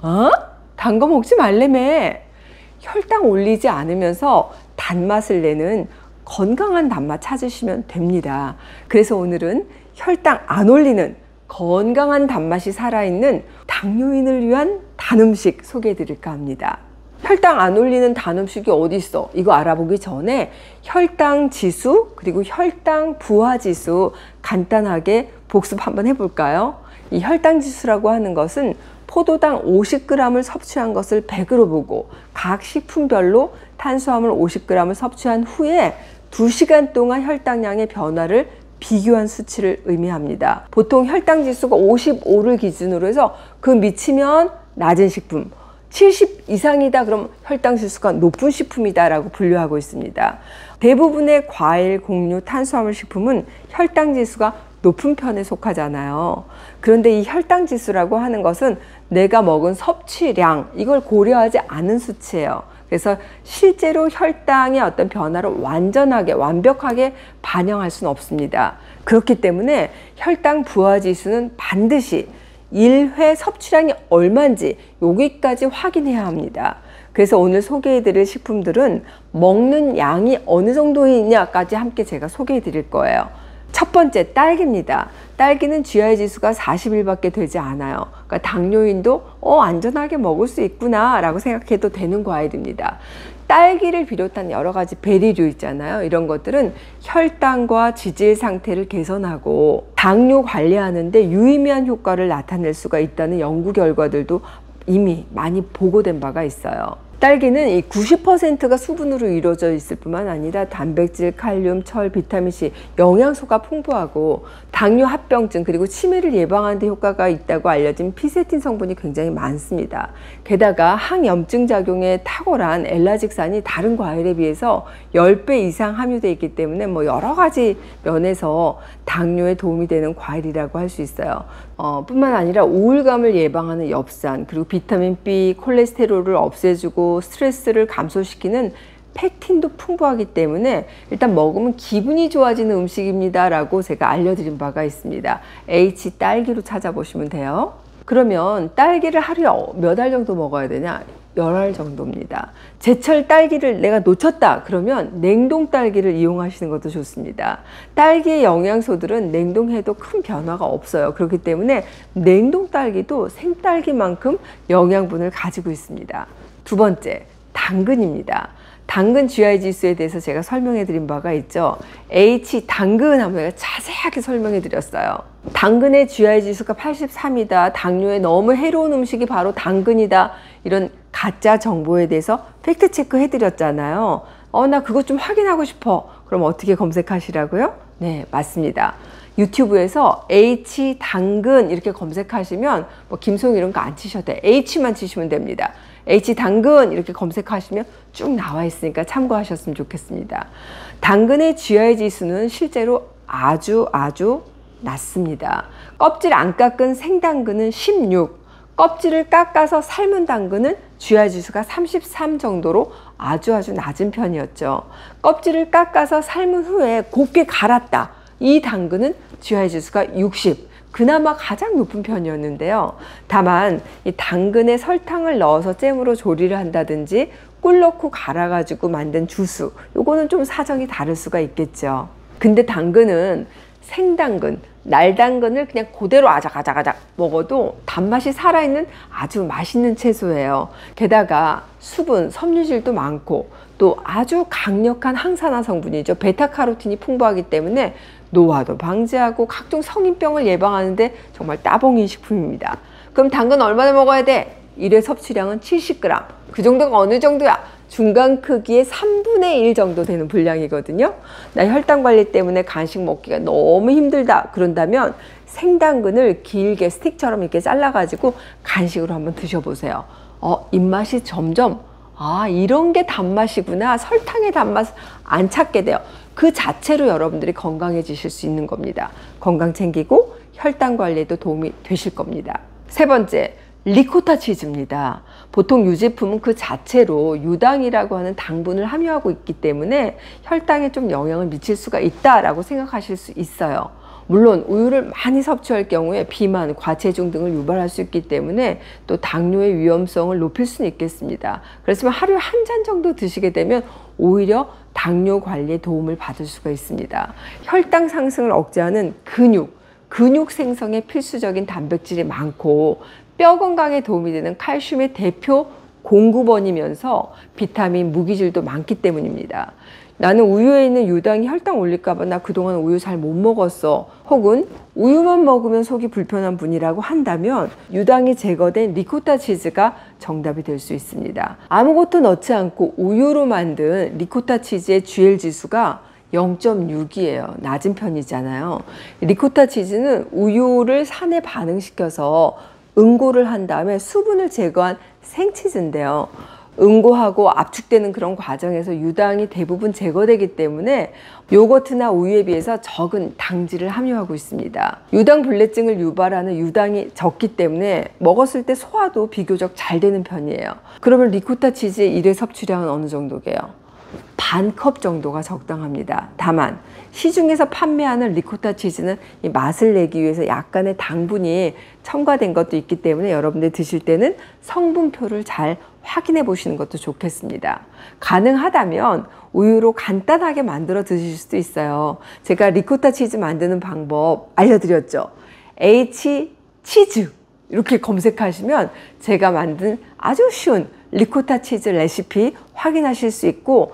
어? 단 거 먹지 말래매. 혈당 올리지 않으면서 단맛을 내는 건강한 단맛 찾으시면 됩니다. 그래서 오늘은 혈당 안 올리는 건강한 단맛이 살아있는 당뇨인을 위한 단음식 소개해 드릴까 합니다. 혈당 안 올리는 단음식이 어디 있어? 이거 알아보기 전에 혈당 지수 그리고 혈당 부하 지수 간단하게 복습 한번 해볼까요? 이 혈당 지수라고 하는 것은 포도당 50g을 섭취한 것을 100으로 보고 각 식품별로 탄수화물 50g을 섭취한 후에 2시간 동안 혈당량의 변화를 비교한 수치를 의미합니다. 보통 혈당 지수가 55를 기준으로 해서 그 미치면 낮은 식품, 70 이상이다 그럼 혈당 지수가 높은 식품이다 라고 분류하고 있습니다. 대부분의 과일, 곡류, 탄수화물 식품은 혈당 지수가 높은 편에 속하잖아요. 그런데 이 혈당 지수라고 하는 것은 내가 먹은 섭취량, 이걸 고려하지 않은 수치예요. 그래서 실제로 혈당의 어떤 변화를 완벽하게 반영할 수는 없습니다. 그렇기 때문에 혈당 부하 지수는 반드시 1회 섭취량이 얼마인지 여기까지 확인해야 합니다. 그래서 오늘 소개해 드릴 식품들은 먹는 양이 어느 정도이냐까지 함께 제가 소개해 드릴 거예요. 첫 번째, 딸기입니다. 딸기는 GI 지수가 41밖에 되지 않아요. 그러니까 당뇨인도 안전하게 먹을 수 있구나 라고 생각해도 되는 과일입니다. 딸기를 비롯한 여러 가지 베리류 있잖아요. 이런 것들은 혈당과 지질 상태를 개선하고 당뇨 관리하는 데 유의미한 효과를 나타낼 수가 있다는 연구 결과들도 이미 많이 보고된 바가 있어요. 딸기는 이 90%가 수분으로 이루어져 있을 뿐만 아니라 단백질, 칼륨, 철, 비타민C, 영양소가 풍부하고 당뇨 합병증 그리고 치매를 예방하는 데 효과가 있다고 알려진 피세틴 성분이 굉장히 많습니다. 게다가 항염증 작용에 탁월한 엘라직산이 다른 과일에 비해서 10배 이상 함유되어 있기 때문에 여러 가지 면에서 당뇨에 도움이 되는 과일이라고 할 수 있어요. 뿐만 아니라 우울감을 예방하는 엽산, 그리고 비타민 B, 콜레스테롤을 없애주고 스트레스를 감소시키는 펙틴도 풍부하기 때문에 일단 먹으면 기분이 좋아지는 음식입니다 라고 제가 알려드린 바가 있습니다. H 딸기로 찾아보시면 돼요. 그러면 딸기를 하루에 몇 알 정도 먹어야 되냐? 10알 정도입니다. 제철 딸기를 내가 놓쳤다 그러면 냉동 딸기를 이용하시는 것도 좋습니다. 딸기의 영양소들은 냉동해도 큰 변화가 없어요. 그렇기 때문에 냉동 딸기도 생딸기만큼 영양분을 가지고 있습니다. 두 번째, 당근입니다. 당근 GI 지수에 대해서 제가 설명해 드린 바가 있죠. H 당근 한번 제가 자세하게 설명해 드렸어요. 당근의 GI 지수가 83이다. 당뇨에 너무 해로운 음식이 바로 당근이다. 이런 가짜 정보에 대해서 팩트 체크 해드렸잖아요. 나 그거 좀 확인하고 싶어. 그럼 어떻게 검색하시라고요? 네, 맞습니다. 유튜브에서 H 당근 이렇게 검색하시면 김송 이런 거 안 치셔도 돼요. H만 치시면 됩니다. H 당근 이렇게 검색하시면 쭉 나와 있으니까 참고하셨으면 좋겠습니다. 당근의 GI 지수는 실제로 아주 낮습니다. 껍질 안 깎은 생당근은 16, 껍질을 깎아서 삶은 당근은 GI 지수가 33 정도로 아주 낮은 편이었죠. 껍질을 깎아서 삶은 후에 곱게 갈았다. 이 당근은 GI 지수가 60. 그나마 가장 높은 편이었는데요. 다만 이 당근에 설탕을 넣어서 잼으로 조리를 한다든지 꿀 넣고 갈아가지고 만든 주스, 요거는 좀 사정이 다를 수가 있겠죠. 근데 당근은 생당근, 날당근을 그냥 그대로 아작아작 먹어도 단맛이 살아있는 아주 맛있는 채소예요. 게다가 수분, 섬유질도 많고 또 아주 강력한 항산화 성분이죠. 베타카로틴이 풍부하기 때문에 노화도 방지하고 각종 성인병을 예방하는데 정말 따봉인 식품입니다. 그럼 당근 얼마나 먹어야 돼? 1회 섭취량은 70g. 그 정도가 어느 정도야? 중간 크기의 3분의 1 정도 되는 분량이거든요. 나 혈당 관리 때문에 간식 먹기가 너무 힘들다 그런다면 생당근을 길게 스틱처럼 이렇게 잘라가지고 간식으로 한번 드셔보세요. 입맛이 점점 이런 게 단맛이구나. 설탕의 단맛 안 찾게 돼요. 그 자체로 여러분들이 건강해지실 수 있는 겁니다. 건강 챙기고 혈당 관리에도 도움이 되실 겁니다. 세 번째, 리코타 치즈입니다. 보통 유제품은 그 자체로 유당이라고 하는 당분을 함유하고 있기 때문에 혈당에 좀 영향을 미칠 수가 있다라고 생각하실 수 있어요. 물론 우유를 많이 섭취할 경우에 비만, 과체중 등을 유발할 수 있기 때문에 또 당뇨의 위험성을 높일 수는 있겠습니다. 그렇지만 하루에 한 잔 정도 드시게 되면 오히려 당뇨 관리에 도움을 받을 수가 있습니다. 혈당 상승을 억제하는 근육 생성에 필수적인 단백질이 많고 뼈 건강에 도움이 되는 칼슘의 대표 공급원이면서 비타민, 무기질도 많기 때문입니다. 나는 우유에 있는 유당이 혈당 올릴까 봐 나 그동안 우유 잘 못 먹었어. 혹은 우유만 먹으면 속이 불편한 분이라고 한다면 유당이 제거된 리코타 치즈가 정답이 될 수 있습니다. 아무것도 넣지 않고 우유로 만든 리코타 치즈의 GL 지수가 0.6이에요. 낮은 편이잖아요. 리코타 치즈는 우유를 산에 반응시켜서 응고를 한 다음에 수분을 제거한 생치즈인데요. 응고하고 압축되는 그런 과정에서 유당이 대부분 제거되기 때문에 요거트나 우유에 비해서 적은 당질을 함유하고 있습니다. 유당 불내증을 유발하는 유당이 적기 때문에 먹었을 때 소화도 비교적 잘 되는 편이에요. 그러면 리코타 치즈의 일회 섭취량은 어느 정도게요? 반 컵 정도가 적당합니다. 다만 시중에서 판매하는 리코타 치즈는 이 맛을 내기 위해서 약간의 당분이 첨가된 것도 있기 때문에 여러분들 드실 때는 성분표를 잘 확인해 보시는 것도 좋겠습니다. 가능하다면 우유로 간단하게 만들어 드실 수도 있어요. 제가 리코타 치즈 만드는 방법 알려드렸죠. H치즈 이렇게 검색하시면 제가 만든 아주 쉬운 리코타 치즈 레시피 확인하실 수 있고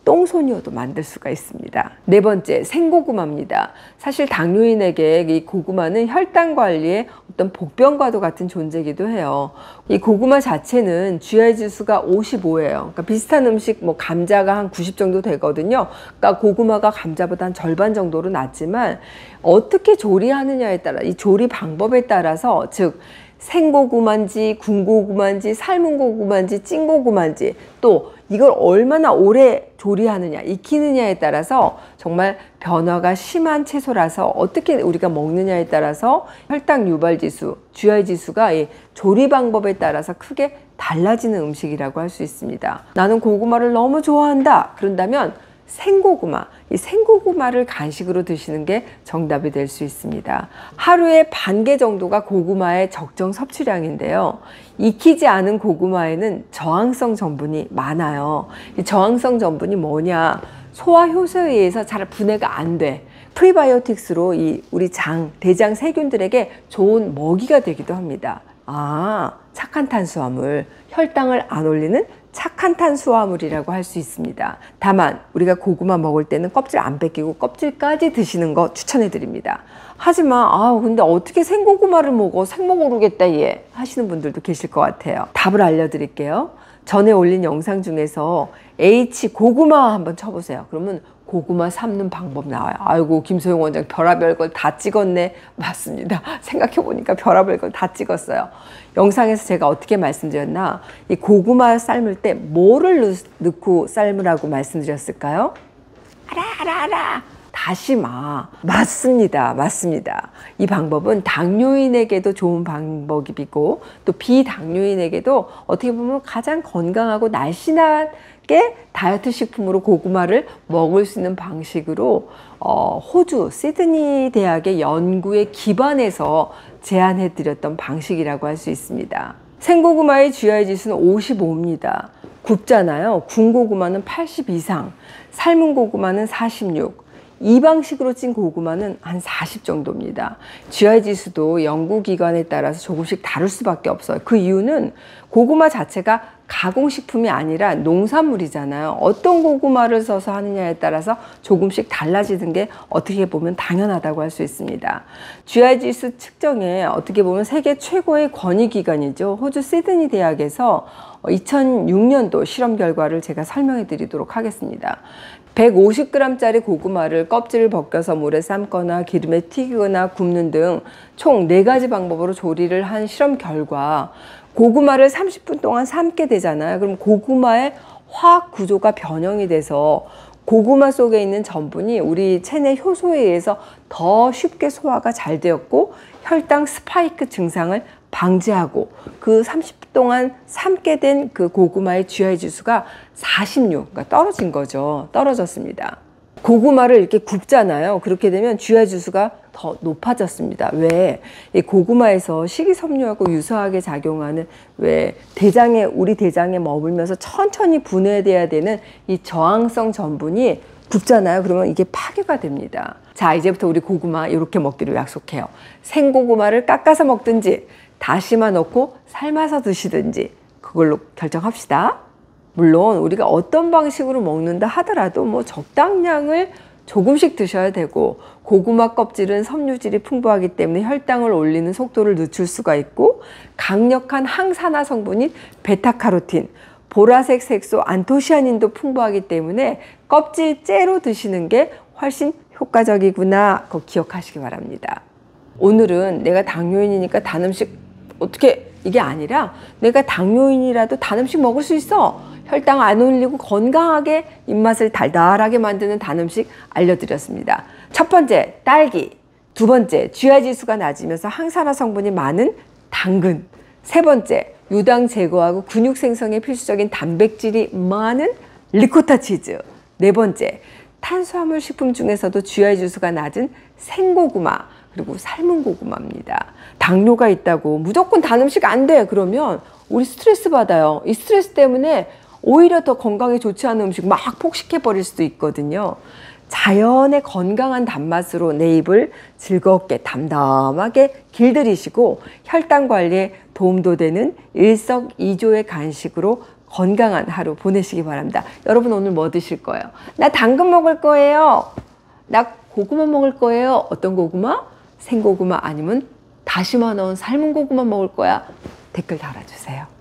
똥손이어도 만들 수가 있습니다. 네 번째, 생고구마입니다. 사실 당뇨인에게 이 고구마는 혈당 관리에 어떤 복병과도 같은 존재이기도 해요. 이 고구마 자체는 GI 지수가 55예요. 그러니까 비슷한 음식 뭐 감자가 한 90 정도 되거든요. 그러니까 고구마가 감자보다 한 절반 정도로 낮지만 어떻게 조리하느냐에 따라 이 조리 방법에 따라서 즉 생고구마인지 군고구마인지 삶은 고구마인지 찐고구마인지 또 이걸 얼마나 오래 조리하느냐 익히느냐에 따라서 정말 변화가 심한 채소라서 어떻게 우리가 먹느냐에 따라서 혈당 유발 지수, GI 지수가 이 조리 방법에 따라서 크게 달라지는 음식이라고 할 수 있습니다. 나는 고구마를 너무 좋아한다. 그런다면 생고구마, 이 생고구마를 간식으로 드시는 게 정답이 될 수 있습니다. 하루에 반 개 정도가 고구마의 적정 섭취량인데요. 익히지 않은 고구마에는 저항성 전분이 많아요. 이 저항성 전분이 뭐냐? 소화 효소에 의해서 잘 분해가 안 돼. 프리바이오틱스로 우리 대장 세균들에게 좋은 먹이가 되기도 합니다. 착한 탄수화물, 혈당을 안 올리는 착한 탄수화물이라고 할 수 있습니다. 다만 우리가 고구마 먹을 때는 껍질 안 벗기고 껍질까지 드시는 거 추천해 드립니다. 하지만 근데 어떻게 생고구마를 먹어? 생모 모르겠다 얘 하시는 분들도 계실 것 같아요. 답을 알려드릴게요. 전에 올린 영상 중에서 H 고구마 한번 쳐보세요. 그러면 고구마 삶는 방법 나와요. 아이고 김소영 원장 별의별 걸 다 찍었네. 맞습니다. 생각해보니까 별의별 걸 다 찍었어요. 영상에서 제가 어떻게 말씀드렸나? 이 고구마 삶을 때 뭐를 넣고 삶으라고 말씀드렸을까요? 알아. 다시마. 맞습니다. 이 방법은 당뇨인에게도 좋은 방법이고 또 비당뇨인에게도 어떻게 보면 가장 건강하고 날씬하게 다이어트 식품으로 고구마를 먹을 수 있는 방식으로 호주 시드니 대학의 연구에 기반해서 제안해 드렸던 방식이라고 할 수 있습니다. 생고구마의 GI 지수는 55입니다. 굽잖아요. 군 고구마는 80 이상, 삶은 고구마는 46. 이 방식으로 찐 고구마는 한 40 정도입니다. GI 지수도 연구기관에 따라서 조금씩 다를 수밖에 없어요. 그 이유는 고구마 자체가 가공식품이 아니라 농산물이잖아요. 어떤 고구마를 써서 하느냐에 따라서 조금씩 달라지는 게 어떻게 보면 당연하다고 할 수 있습니다. GI 지수 측정에 어떻게 보면 세계 최고의 권위기관이죠. 호주 시드니 대학에서 2006년도 실험 결과를 제가 설명해 드리도록 하겠습니다. 150g짜리 고구마를 껍질을 벗겨서 물에 삶거나 기름에 튀기거나 굽는 등 총 4가지 방법으로 조리를 한 실험 결과 고구마를 30분 동안 삶게 되잖아요. 그럼 고구마의 화학 구조가 변형이 돼서 고구마 속에 있는 전분이 우리 체내 효소에 의해서 더 쉽게 소화가 잘 되었고 혈당 스파이크 증상을 방지하고 그 30분 동안 삶게 된 그 고구마의 GI 지수가 46, 그러니까 떨어진 거죠. 떨어졌습니다. 고구마를 이렇게 굽잖아요. 그렇게 되면 GI 지수가 더 높아졌습니다. 왜? 이 고구마에서 식이섬유하고 유사하게 작용하는 왜 대장에 우리 대장에 머물면서 천천히 분해돼야 되는 이 저항성 전분이 굽잖아요. 그러면 이게 파괴가 됩니다. 자, 이제부터 우리 고구마 이렇게 먹기로 약속해요. 생고구마를 깎아서 먹든지 다시마 넣고 삶아서 드시든지 그걸로 결정합시다. 물론 우리가 어떤 방식으로 먹는다 하더라도 뭐 적당량을 조금씩 드셔야 되고, 고구마 껍질은 섬유질이 풍부하기 때문에 혈당을 올리는 속도를 늦출 수가 있고, 강력한 항산화 성분인 베타카로틴, 보라색 색소 안토시아닌도 풍부하기 때문에 껍질째로 드시는 게 훨씬 효과적이구나. 그거 기억하시기 바랍니다. 오늘은 내가 당뇨인이니까 단 음식 어떻게, 이게 아니라 내가 당뇨인이라도 단 음식 먹을 수 있어. 혈당 안 올리고 건강하게 입맛을 달달하게 만드는 단 음식 알려드렸습니다. 첫 번째, 딸기. 두 번째, GI 지수가 낮으면서 항산화 성분이 많은 당근. 세 번째, 유당 제거하고 근육 생성에 필수적인 단백질이 많은 리코타 치즈. 네 번째, 탄수화물 식품 중에서도 GI 지수가 낮은 생고구마, 그리고 삶은 고구마입니다. 당뇨가 있다고 무조건 단 음식 안 돼. 그러면 우리 스트레스 받아요. 이 스트레스 때문에 오히려 더 건강에 좋지 않은 음식 막 폭식해 버릴 수도 있거든요. 자연의 건강한 단맛으로 내 입을 즐겁게 담담하게 길들이시고 혈당 관리에 도움도 되는 일석이조의 간식으로 건강한 하루 보내시기 바랍니다. 여러분 오늘 뭐 드실 거예요? 나 당근 먹을 거예요. 나 고구마 먹을 거예요. 어떤 고구마? 생고구마 아니면 다시마 넣은 삶은 고구마 먹을 거야. 댓글 달아주세요.